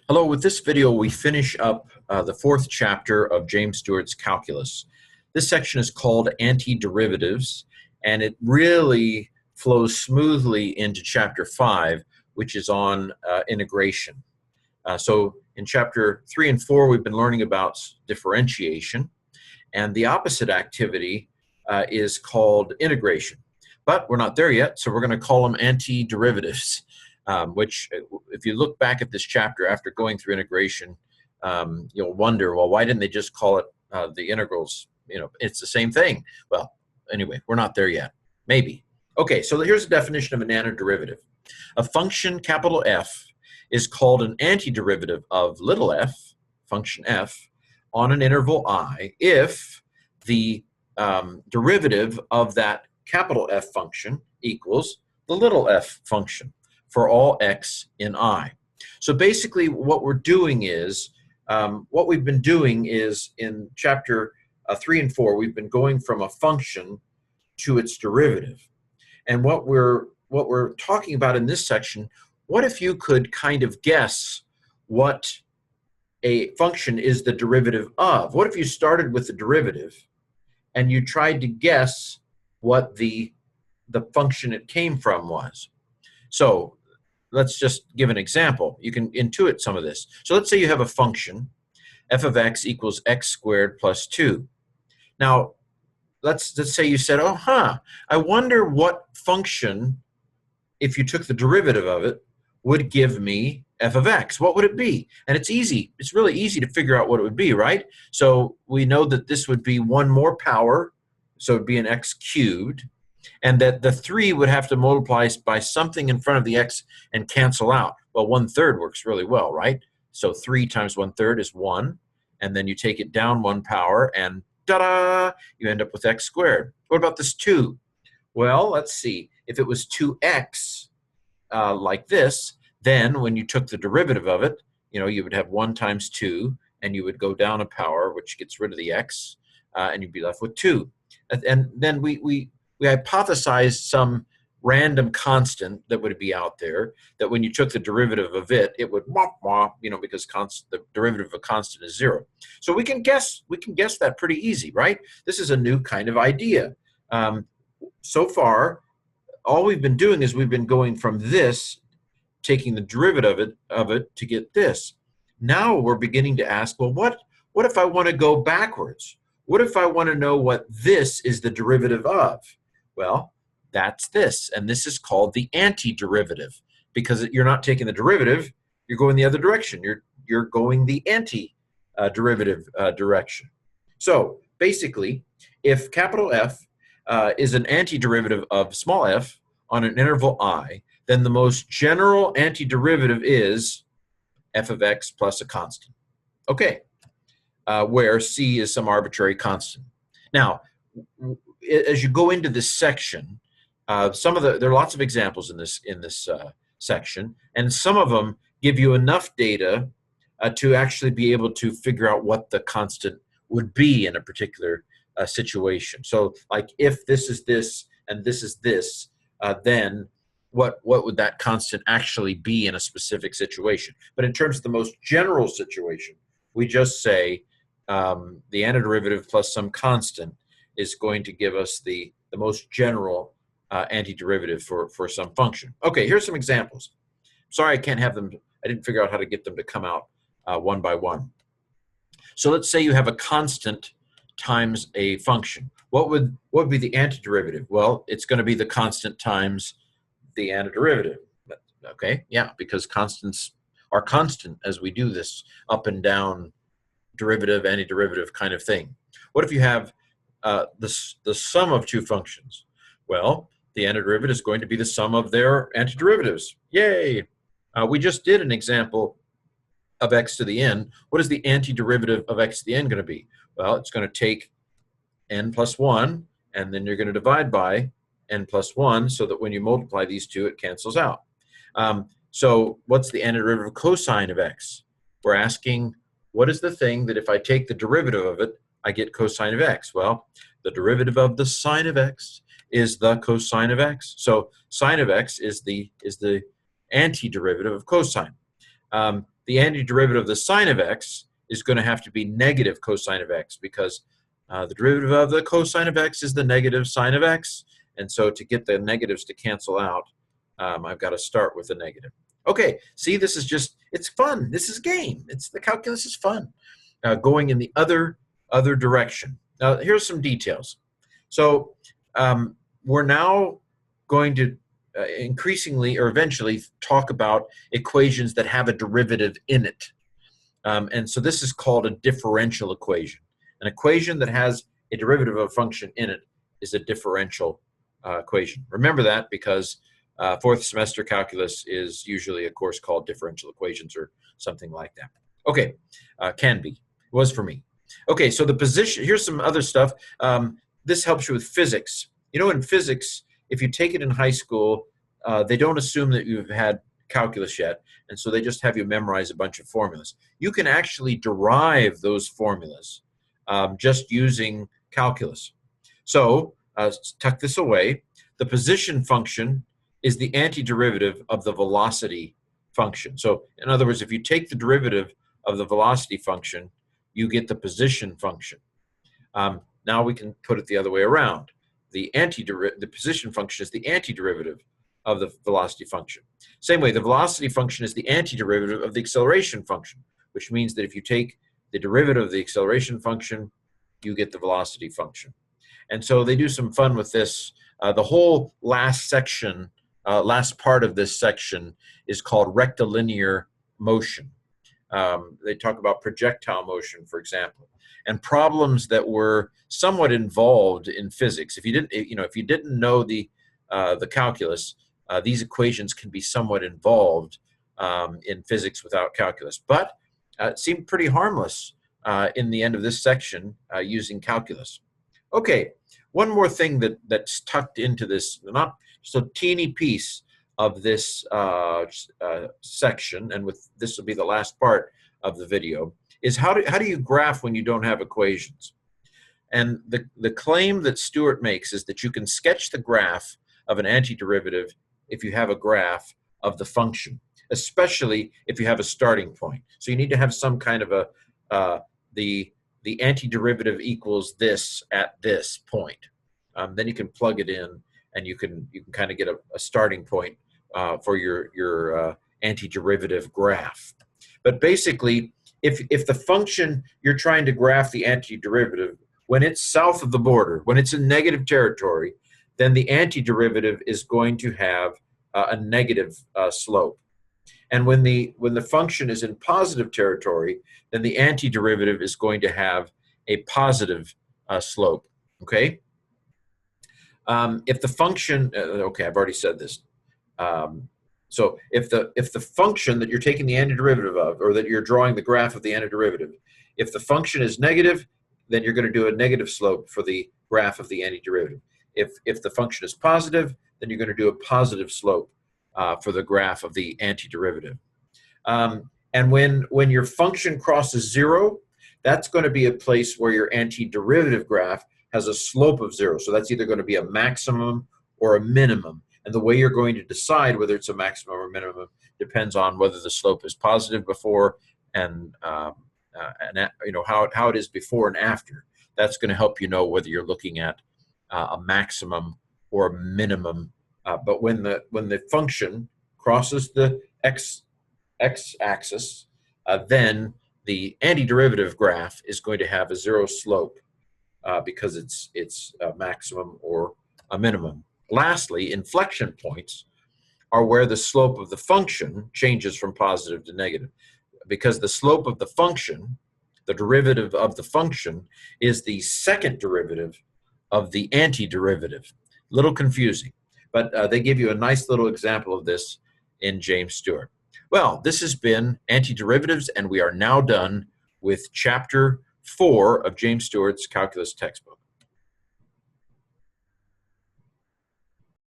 Hello, with this video we finish up the fourth chapter of James Stewart's calculus. This section is called Antiderivatives, and it really flows smoothly into chapter 5, which is on integration. So in chapter 3 and 4 we've been learning about differentiation, and the opposite activity is called integration. But we're not there yet, so we're going to call them antiderivatives. Which, if you look back at this chapter after going through integration, you'll wonder, well, why didn't they just call it the integrals? You know, it's the same thing. Well, anyway, we're not there yet. Maybe. Okay, so here's the definition of an antiderivative. A function, capital F, is called an antiderivative of little f, function f, on an interval I, if the derivative of that capital F function equals the little f function for all x in I. So basically what we're doing is, what we've been doing is in chapter 3 and 4, we've been going from a function to its derivative. And what we're talking about in this section, what if you could kind of guess what a function is the derivative of? What if you started with the derivative and you tried to guess what the function it came from was? So let's just give an example. You can intuit some of this. So let's say you have a function, f of x equals x squared plus 2. Now, let's say you said, I wonder what function, if you took the derivative of it, would give me f of x. What would it be? And it's easy. It's really easy to figure out what it would be, right? So we know that this would be one more power, so it would be an x cubed, and that the 3 would have to multiply by something in front of the x and cancel out. Well, 1/3 works really well, right? So 3 times 1/3 is 1, and then you take it down 1 power, and ta-da! You end up with x squared. What about this 2? Well, let's see. If it was 2x like this, then when you took the derivative of it, you would have 1 times 2, and you would go down a power, which gets rid of the x, and you'd be left with 2. And then we hypothesized some random constant that would be out there, that when you took the derivative of it, it would because the derivative of a constant is 0. So we can guess that pretty easy, right? This is a new kind of idea. So far, all we've been doing is we've been going from this, taking the derivative of it to get this. Now we're beginning to ask, well, what if I want to go backwards? What if I want to know what this is the derivative of? Well, that's this, and this is called the antiderivative, because you're not taking the derivative, you're going the other direction. You're going the anti-derivative direction. So basically, if capital F is an antiderivative of small f on an interval I, then the most general antiderivative is f of x plus a constant. Okay, where c is some arbitrary constant. Now, as you go into this section, there are lots of examples in this section, and some of them give you enough data to actually be able to figure out what the constant would be in a particular situation. So, like, if this is this and this is this, then what would that constant actually be in a specific situation? But in terms of the most general situation, we just say the antiderivative plus some constant is going to give us the most general antiderivative for some function. Okay, here's some examples. Sorry, I can't have them. I didn't figure out how to get them to come out one by one. So let's say you have a constant times a function. What would be the antiderivative? Well, it's going to be the constant times the antiderivative. Okay, yeah, because constants are constant as we do this up and down derivative, antiderivative kind of thing. What if you have the sum of two functions? Well, the antiderivative is going to be the sum of their antiderivatives. Yay! We just did an example of x to the n. What is the antiderivative of x to the n going to be? Well, it's going to take n plus 1, and then you're going to divide by n plus 1, so that when you multiply these two, it cancels out. So what's the antiderivative of cosine of x? We're asking, what is the thing that if I take the derivative of it, I get cosine of x? Well, the derivative of the sine of x is the cosine of x. So sine of x is the antiderivative of cosine. the antiderivative of the sine of x is going to have to be negative cosine of x, because the derivative of the cosine of x is the negative sine of x. And so to get the negatives to cancel out, I've got to start with a negative. Okay, see, this is just, it's fun. This is game. The calculus is fun. Going in the other direction. Now, here's some details. So we're now going to increasingly or eventually talk about equations that have a derivative in it. And so this is called a differential equation. An equation that has a derivative of a function in it is a differential equation. Remember that, because fourth semester calculus is usually a course called differential equations or something like that. Okay, can be. It was for me. Okay, so the position, here's some other stuff. This helps you with physics. You know, in physics, if you take it in high school, they don't assume that you've had calculus yet, and so they just have you memorize a bunch of formulas. You can actually derive those formulas just using calculus. So tuck this away. The position function is the antiderivative of the velocity function. So in other words, if you take the derivative of the velocity function, you get the position function. Now we can put it the other way around. The position function is the antiderivative of the velocity function. Same way, the velocity function is the antiderivative of the acceleration function, which means that if you take the derivative of the acceleration function, you get the velocity function. And so they do some fun with this. The whole last section, last part of this section is called rectilinear motion. They talk about projectile motion, for example, and problems that were somewhat involved in physics. If you didn't know the calculus, these equations can be somewhat involved in physics without calculus, but it seemed pretty harmless in the end of this section using calculus. Okay, one more thing that's tucked into this, not just a teeny piece of this section, and with this will be the last part of the video, is how do you graph when you don't have equations? And the claim that Stewart makes is that you can sketch the graph of an antiderivative if you have a graph of the function, especially if you have a starting point. So you need to have some kind of a the antiderivative equals this at this point. Then you can plug it in, and you can kind of get a starting point for your antiderivative graph. But basically, if the function you're trying to graph the antiderivative, when it's south of the border, when it's in negative territory, then the antiderivative is going to have a negative slope. And when the function is in positive territory, then the antiderivative is going to have a positive slope. Okay. If the function, okay, I've already said this. So if the function that you're taking the antiderivative of, or that you're drawing the graph of the antiderivative, if the function is negative, then you're going to do a negative slope for the graph of the antiderivative. If the function is positive, then you're going to do a positive slope for the graph of the antiderivative. And when your function crosses 0, that's going to be a place where your antiderivative graph has a slope of 0. So that's either going to be a maximum or a minimum. And the way you're going to decide whether it's a maximum or minimum depends on whether the slope is positive before and you know how it is before and after. That's going to help you know whether you're looking at a maximum or a minimum. But when the function crosses the x-axis, then the antiderivative graph is going to have a 0 slope because it's a maximum or a minimum. Lastly, inflection points are where the slope of the function changes from positive to negative, because the slope of the function, the derivative of the function, is the second derivative of the antiderivative. Little confusing, but they give you a nice little example of this in James Stewart. Well, this has been Antiderivatives, and we are now done with Chapter 4 of James Stewart's Calculus textbook.